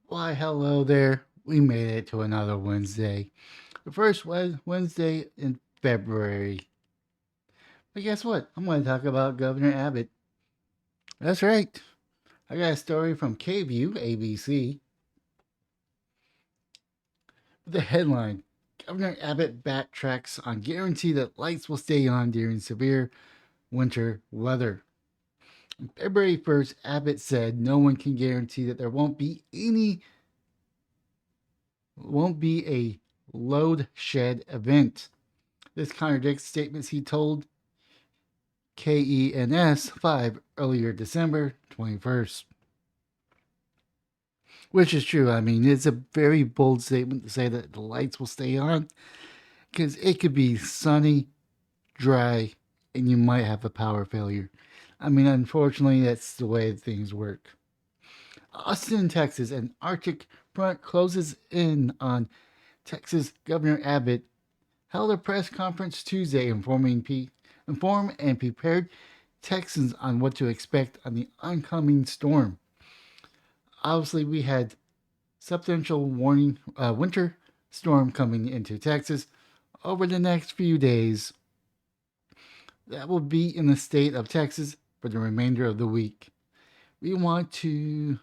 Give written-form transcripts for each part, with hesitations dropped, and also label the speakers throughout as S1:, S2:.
S1: Why, hello there. We made it to another Wednesday. The first Wednesday in February. But guess what? I'm going to talk about Governor Abbott. That's right. I got a story from KView, ABC. The headline: Governor Abbott backtracks on guarantee that lights will stay on during severe winter weather. On February 1st, Abbott said no one can guarantee that there won't be a load shed event. This contradicts statements he told KENS 5 earlier December 21st. Which is true. I mean, it's a very bold statement to say that the lights will stay on because it could be sunny, dry, and you might have a power failure. I mean, unfortunately, that's the way things work. Austin, Texas, an Arctic front closes in on Texas Governor Abbott held a press conference Tuesday inform and prepared Texans on what to expect on the oncoming storm. Obviously, we had substantial warning winter storm coming into Texas over the next few days. That will be in the state of Texas for the remainder of the week. We want to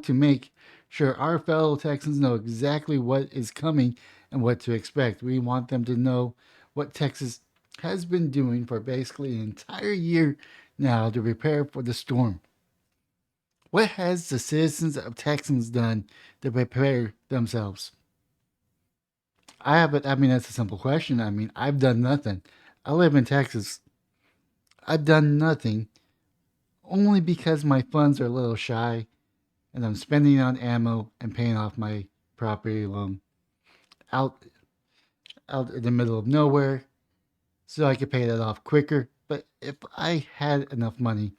S1: make sure our fellow Texans know exactly what is coming and what to expect. We want them to know what Texas has been doing for basically an entire year now to prepare for the storm. What has the citizens of Texas done to prepare themselves? I mean, that's a simple question. I mean, I've done nothing. I live in Texas. I've done nothing only because my funds are a little shy and I'm spending on ammo and paying off my property loan out out in the middle of nowhere so I could pay that off quicker. But if I had enough money,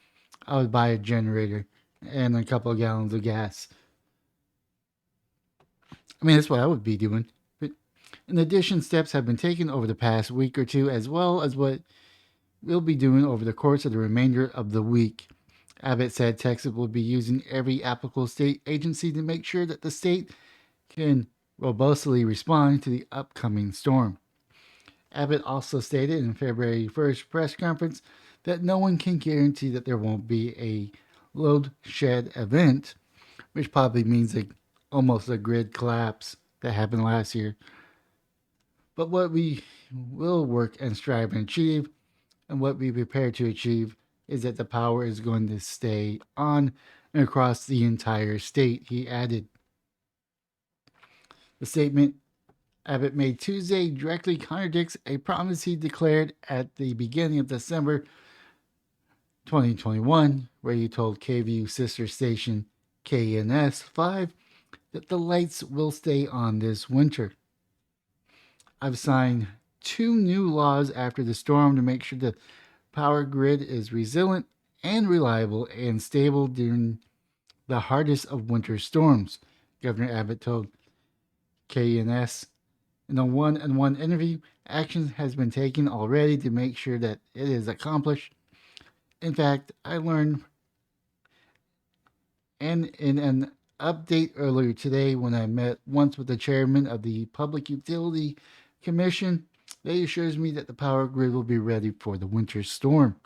S1: I would buy a generator and a couple of gallons of gas. I mean, that's what I would be doing. But in addition, steps have been taken over the past week or two, as well as what we'll be doing over the course of the remainder of the week. Abbott said Texas will be using every applicable state agency to make sure that the state can robustly respond to the upcoming storm. Abbott also stated in February 1st press conference that no one can guarantee that there won't be a load shed event, which probably means almost a grid collapse that happened last year. But what we will work and strive and achieve, and what we prepare to achieve, is that the power is going to stay on and across the entire state, he added. The statement Abbott made Tuesday directly contradicts a promise he declared at the beginning of December 2021, where he told KVU sister station KNS 5 that the lights will stay on this winter. I've signed two new laws after the storm to make sure the power grid is resilient and reliable and stable during the hardest of winter storms, Governor Abbott told KNS. In a one-on-one interview, action has been taken already to make sure that it is accomplished. In fact, I learned and in an update earlier today when I met once with the chairman of the Public Utility Commission, they assures me that the power grid will be ready for the winter storm.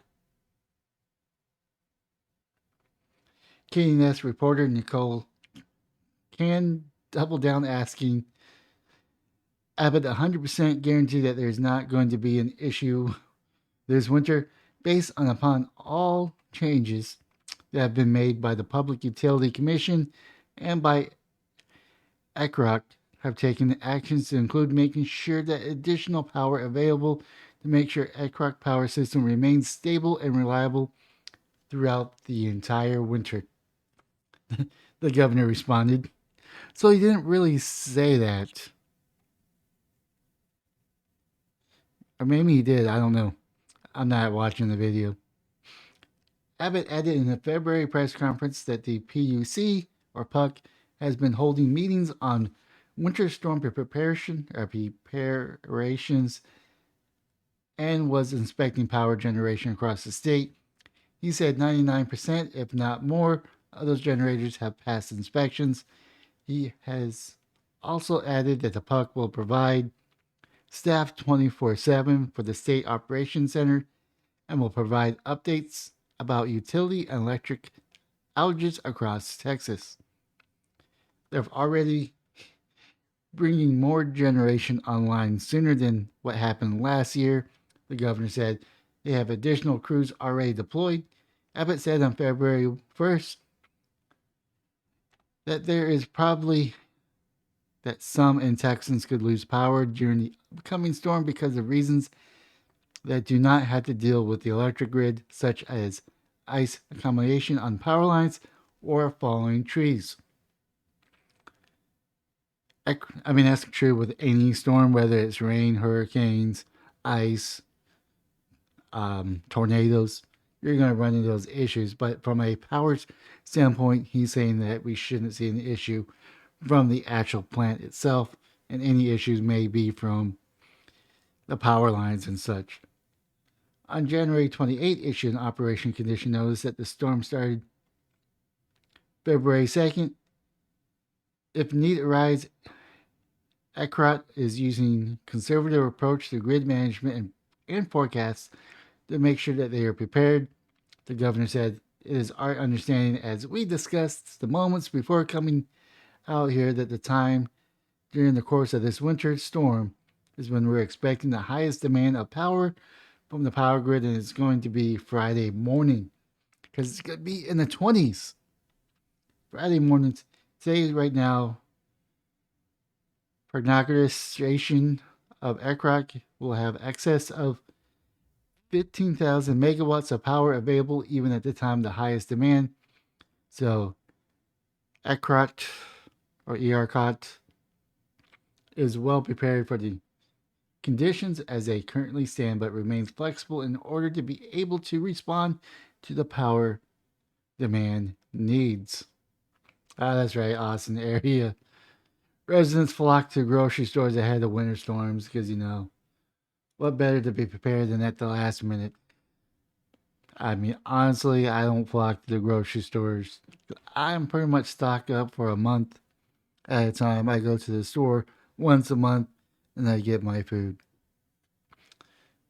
S1: KNS reporter Nicole can double down asking Abbott 100% guarantee that there's not going to be an issue this winter based upon all changes that have been made by the Public Utility Commission and by ECROC have taken actions to include making sure that additional power available to make sure ECROC power system remains stable and reliable throughout the entire winter. The governor responded. So he didn't really say that. Or maybe he did, I don't know. I'm not watching the video. Abbott added in a February press conference that the PUC, or PUC, has been holding meetings on winter storm preparations and was inspecting power generation across the state. He said 99%, if not more, of those generators have passed inspections. He has also added that the puck will provide staff 24/7 for the State Operations Center and will provide updates about utility and electric outages across Texas. They're already bringing more generation online sooner than what happened last year. The governor said they have additional crews already deployed. Abbott said on February 1st that there is probably that some in Texans could lose power during the upcoming storm because of reasons that do not have to deal with the electric grid, such as ice accumulation on power lines or falling trees. I mean, that's true with any storm, whether it's rain, hurricanes, ice, tornadoes. You're going to run into those issues. But from a power standpoint, he's saying that we shouldn't see an issue from the actual plant itself, and any issues may be from the power lines and such. On January 28th, issued an operation condition notice that the storm started February 2nd. If need arises, ECROT is using conservative approach to grid management and forecasts to make sure that they are prepared. The governor said, "It is our understanding, as we discussed the moments before coming out here, that the time during the course of this winter storm is when we're expecting the highest demand of power from the power grid, and it's going to be Friday morning because it's going to be in the 20s. Friday mornings. Today, right now, prognostication of ECROT will have excess of 15,000 megawatts of power available even at the time of the highest demand. So ECROT or ERCOT is well prepared for the conditions as they currently stand, but remains flexible in order to be able to respond to the power demand needs." That's right, Austin area. Residents flock to grocery stores ahead of winter storms because, what better to be prepared than at the last minute? I mean, honestly, I don't flock to the grocery stores. I'm pretty much stocked up for a month at a time. I go to the store once a month and I get my food.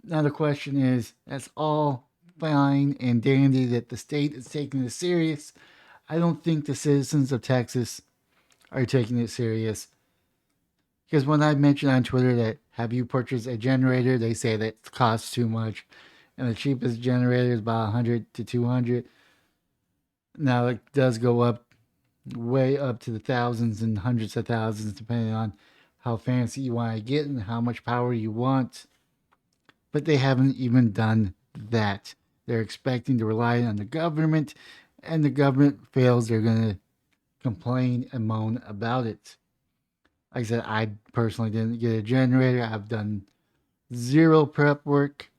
S1: Now, the question is, that's all fine and dandy that the state is taking this serious. I don't think the citizens of Texas are taking it serious. Because when I mentioned on Twitter that have you purchased a generator, they say that it costs too much. And the cheapest generator is about 100 to 200. Now it does go up way up to the thousands and hundreds of thousands depending on how fancy you want to get and how much power you want. But they haven't even done that. They're expecting to rely on the government, and the government fails, they're going to complain and moan about it. Like I said, I personally didn't get a generator. I've done zero prep work,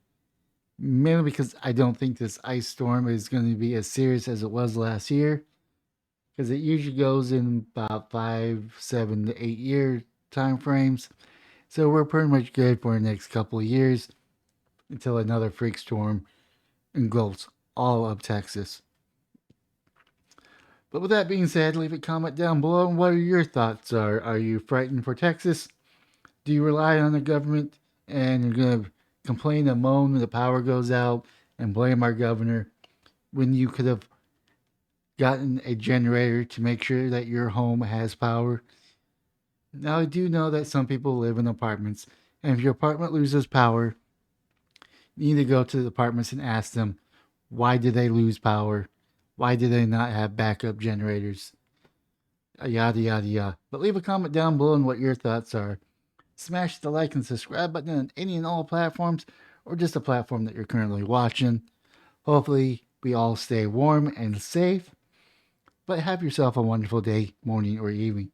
S1: mainly because I don't think this ice storm is going to be as serious as it was last year, because it usually goes in about 5, 7 to 8 year time frames. So we're pretty much good for the next couple of years until another freak storm engulfs all of Texas. But with that being said, leave a comment down below on what your thoughts are. Are you frightened for Texas? Do you rely on the government and you're going to complain and moan when the power goes out and blame our governor when you could have gotten a generator to make sure that your home has power? Now, I do know that some people live in apartments, and if your apartment loses power, you need to go to the apartments and ask them, why did they lose power? Why did they not have backup generators? Yada, yada, yada. But leave a comment down below on what your thoughts are. Smash the like and subscribe button on any and all platforms, or just a platform that you're currently watching. Hopefully, we all stay warm and safe. But have yourself a wonderful day, morning, or evening.